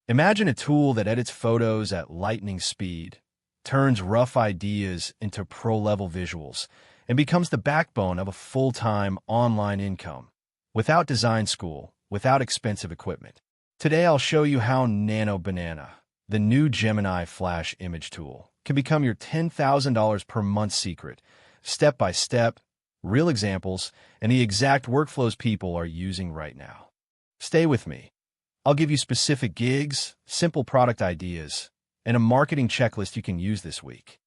Imagine a tool that edits photos at lightning speed, turns rough ideas into pro-level visuals, and becomes the backbone of a full-time online income. Without design school, without expensive equipment. Today I'll show you how Nano Banana, the new Gemini Flash image tool, can become your $10,000 per month secret, step by step, real examples, and the exact workflows people are using right now. Stay with me. I'll give you specific gigs, simple product ideas, and a marketing checklist you can use this week.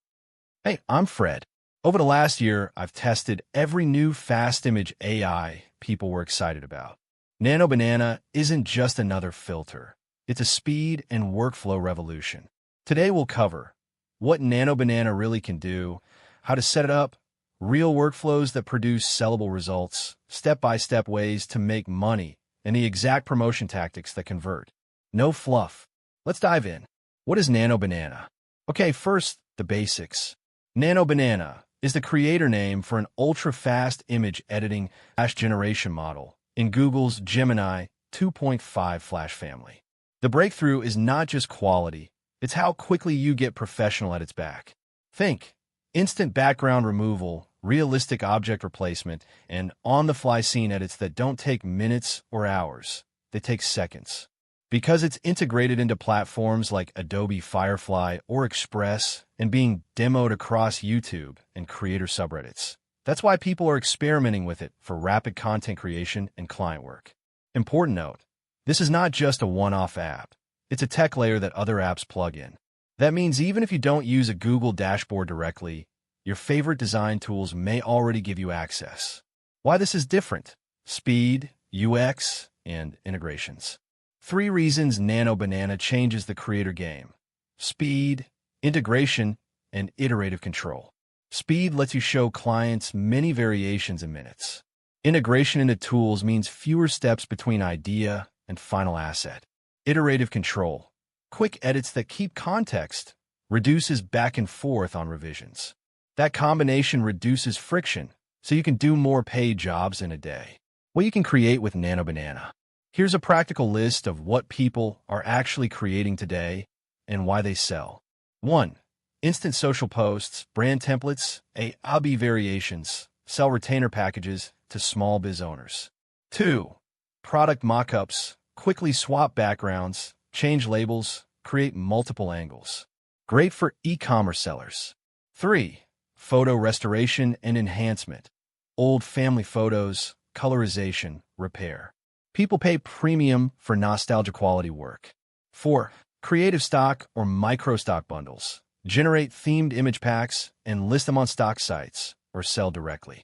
Hey, I'm Fred. Over the last year, I've tested every new fast image AI people were excited about. Nano Banana isn't just another filter. It's a speed and workflow revolution. Today we'll cover what Nano Banana really can do, how to set it up, real workflows that produce sellable results, step-by-step ways to make money, and the exact promotion tactics that convert. No fluff. Let's dive in. What is Nano Banana? Okay, first, the basics. Nano Banana is the creator name for an ultra-fast image editing flash generation model in Google's Gemini 2.5 Flash family. The breakthrough is not just quality, it's how quickly you get professional at its back. Think instant background removal, realistic object replacement, and on-the-fly scene edits that don't take minutes or hours. They take seconds. Because it's integrated into platforms like Adobe Firefly or Express and being demoed across YouTube and creator subreddits. That's why people are experimenting with it for rapid content creation and client work. Important note, this is not just a one-off app. It's a tech layer that other apps plug in. That means even if you don't use a Google dashboard directly, your favorite design tools may already give you access. Why this is different? Speed, UX, and integrations. 3 reasons Nano Banana changes the creator game. Speed, integration, and iterative control. Speed lets you show clients many variations in minutes. Integration into tools means fewer steps between idea and final asset. Iterative control. Quick edits that keep context. Reduces back and forth on revisions. That combination reduces friction, so you can do more paid jobs in a day. What you can create with Nano Banana. Here's a practical list of what people are actually creating today and why they sell. 1. Instant social posts, brand templates, AB variations, sell retainer packages to small biz owners. 2. Product mockups, quickly swap backgrounds, change labels, create multiple angles. Great for e-commerce sellers. 3. Photo restoration and enhancement. Old family photos, colorization, repair. People pay premium for nostalgia quality work. 4. Creative stock or micro stock bundles. Generate themed image packs and list them on stock sites or sell directly.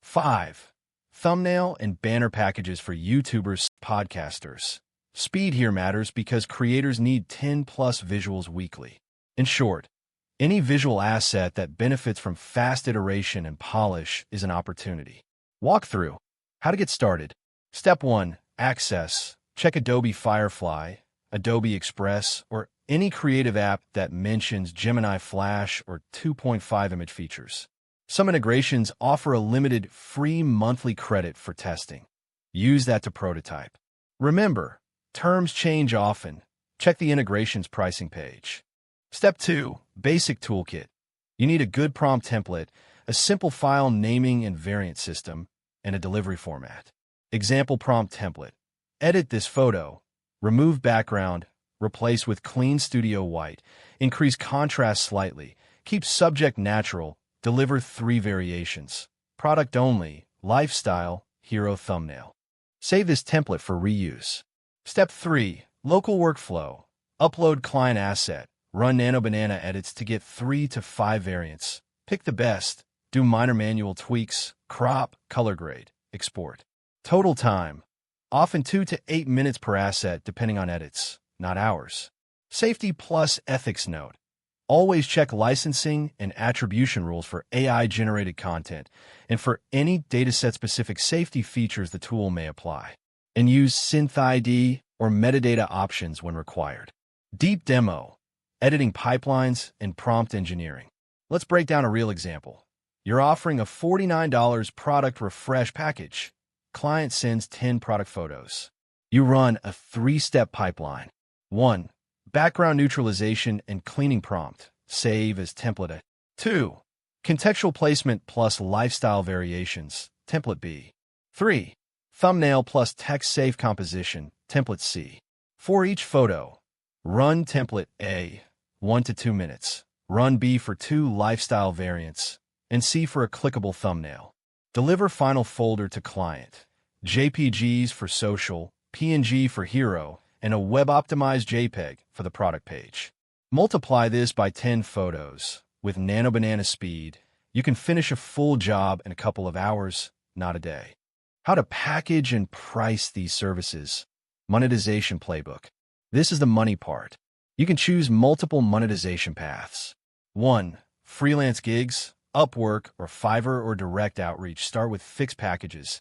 5. Thumbnail and banner packages for YouTubers, podcasters. Speed here matters because creators need 10+ visuals weekly. In short, any visual asset that benefits from fast iteration and polish is an opportunity. Walkthrough. How to get started. Step 1. Access. Check Adobe Firefly, Adobe Express, or any creative app that mentions Gemini Flash or 2.5 image features. Some integrations offer a limited free monthly credit for testing. Use that to prototype. Remember, terms change often. Check the integrations pricing page. Step 2. Basic toolkit. You need a good prompt template, a simple file naming and variant system, and a delivery format. Example prompt template. Edit this photo. Remove background. Replace with clean studio white. Increase contrast slightly. Keep subject natural. Deliver 3 variations. Product only. Lifestyle. Hero thumbnail. Save this template for reuse. Step 3. Local workflow. Upload client asset. Run Nano Banana edits to get 3 to 5 variants. Pick the best. Do minor manual tweaks. Crop. Color grade. Export. Total time. Often 2 to 8 minutes per asset depending on edits, not hours. Safety plus ethics note. Always check licensing and attribution rules for AI-generated content and for any dataset-specific safety features the tool may apply. And use SynthID or metadata options when required. Deep demo. Editing pipelines and prompt engineering. Let's break down a real example. You're offering a $49 product refresh package. Client sends 10 product photos. You run a 3-step pipeline. 1. Background neutralization and cleaning prompt. Save as template A. 2. Contextual placement plus lifestyle variations. Template B. 3. Thumbnail plus text-safe composition. Template C. For each photo, run template A, 1 to 2 minutes. Run B for 2 lifestyle variants, and C for a clickable thumbnail. Deliver final folder to client. JPGs for social, PNG for hero, and a web-optimized JPEG for the product page. Multiply this by 10 photos. With Nano Banana speed, you can finish a full job in a couple of hours, not a day. How to package and price these services. Monetization playbook. This is the money part. You can choose multiple monetization paths. 1. Freelance gigs, Upwork, or Fiverr or direct outreach. Start with fixed packages.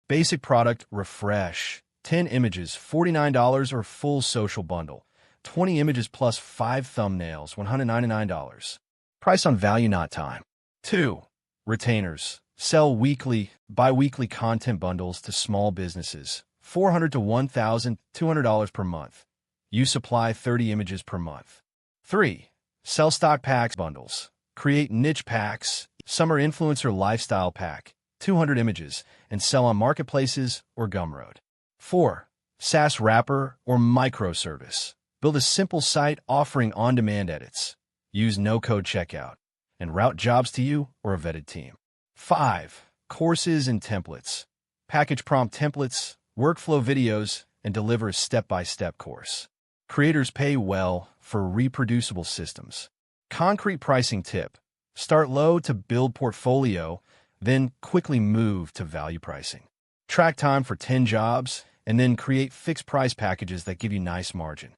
Basic product, refresh. 10 images, $49, or full social bundle. 20 images plus 5 thumbnails, $199. Price on value, not time. 2. Retainers. Sell weekly, bi-weekly content bundles to small businesses. $400 to $1,200 per month. You supply 30 images per month. 3. Sell stock packs bundles. Create niche packs, summer influencer lifestyle pack, 200 images, and sell on marketplaces or Gumroad. 4. SaaS wrapper or microservice. Build a simple site offering on-demand edits. Use no-code checkout, and route jobs to you or a vetted team. 5. Courses and templates. Package prompt templates, workflow videos, and deliver a step-by-step course. Creators pay well for reproducible systems. Concrete pricing tip. Start low to build portfolio, then quickly move to value pricing. Track time for 10 jobs, and then create fixed price packages that give you nice margin.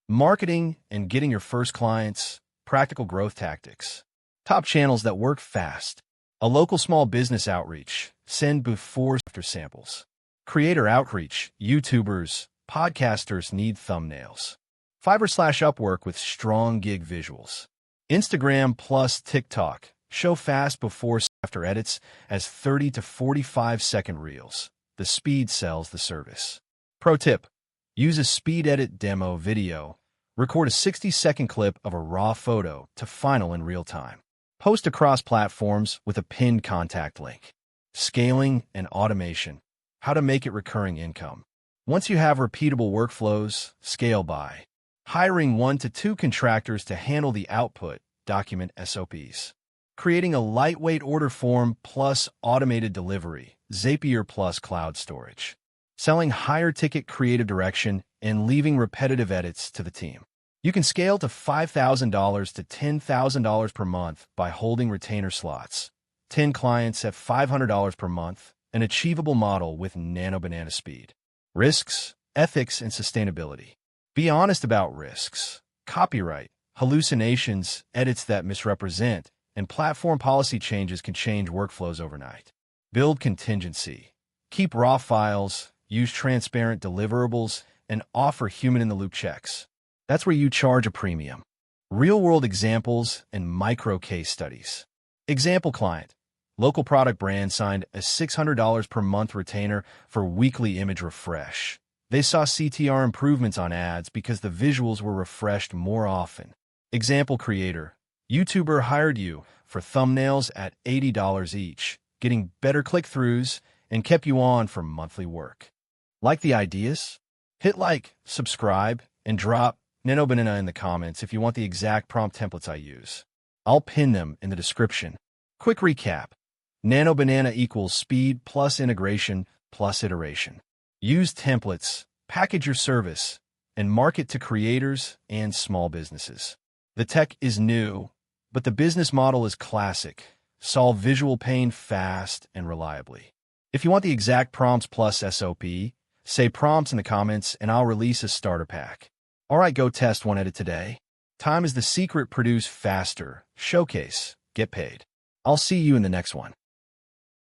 Marketing and getting your first clients. Practical growth tactics. Top channels that work fast. A local small business outreach. Send before after samples. Creator outreach. YouTubers, podcasters need thumbnails. Fiverr/Upwork with strong gig visuals. Instagram plus TikTok. Show fast before after edits as 30 to 45 second reels. The speed sells the service. Pro tip. Use a speed edit demo video. Record a 60-second clip of a raw photo to final in real time. Post across platforms with a pinned contact link. Scaling and automation. How to make it recurring income. Once you have repeatable workflows, scale by hiring 1 to 2 contractors to handle the output, document SOPs. Creating a lightweight order form plus automated delivery, Zapier plus cloud storage. Selling higher ticket creative direction and leaving repetitive edits to the team. You can scale to $5,000 to $10,000 per month by holding retainer slots. 10 clients at $500 per month, an achievable model with Nano Banana speed. Risks, ethics, and sustainability. Be honest about risks. Copyright, hallucinations, edits that misrepresent, and platform policy changes can change workflows overnight. Build contingency. Keep raw files, use transparent deliverables, and offer human-in-the-loop checks. That's where you charge a premium. Real-world examples and micro case studies. Example client. Local product brand signed a $600 per month retainer for weekly image refresh. They saw CTR improvements on ads because the visuals were refreshed more often. Example creator. YouTuber hired you for thumbnails at $80 each, getting better click-throughs, and kept you on for monthly work. Like the ideas? Hit like, subscribe, and drop Nano Banana in the comments if you want the exact prompt templates I use. I'll pin them in the description. Quick recap. Nano Banana equals speed plus integration plus iteration. Use templates, package your service, and market to creators and small businesses. The tech is new, but the business model is classic. Solve visual pain fast and reliably. If you want the exact prompts plus SOP, say prompts in the comments and I'll release a starter pack. All right, go test one edit today. Time is the secret. Produce faster. Showcase. Get paid. I'll see you in the next one.